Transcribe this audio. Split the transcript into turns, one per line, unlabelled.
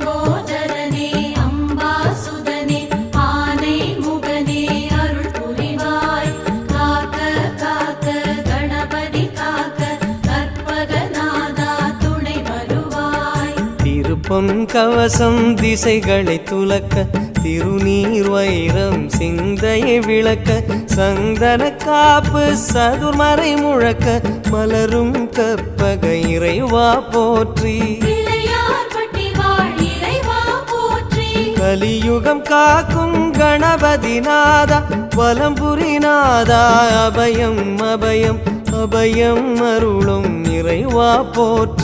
லம்போதரனே அம்பாசுதனே ஆனை முகனே அருள் புரிவாய் காக்க காக்க கணபதி காக்க கற்பகநாதா துணை வருவாய்
திருப்பொன் கவசம் திசைகளை துலக்க திருநீர் வைரம் சிந்தையை விளக்க சந்தன காப்பு சதுர்மறை முழக்க மலரும் கற்பக இறைவா போற்றி கலியுகம் காக்கும் கணபதிநாதா வலம்புரிநாதா அபயம் அபயம் அபயம் அருளும் இறைவா போற்றி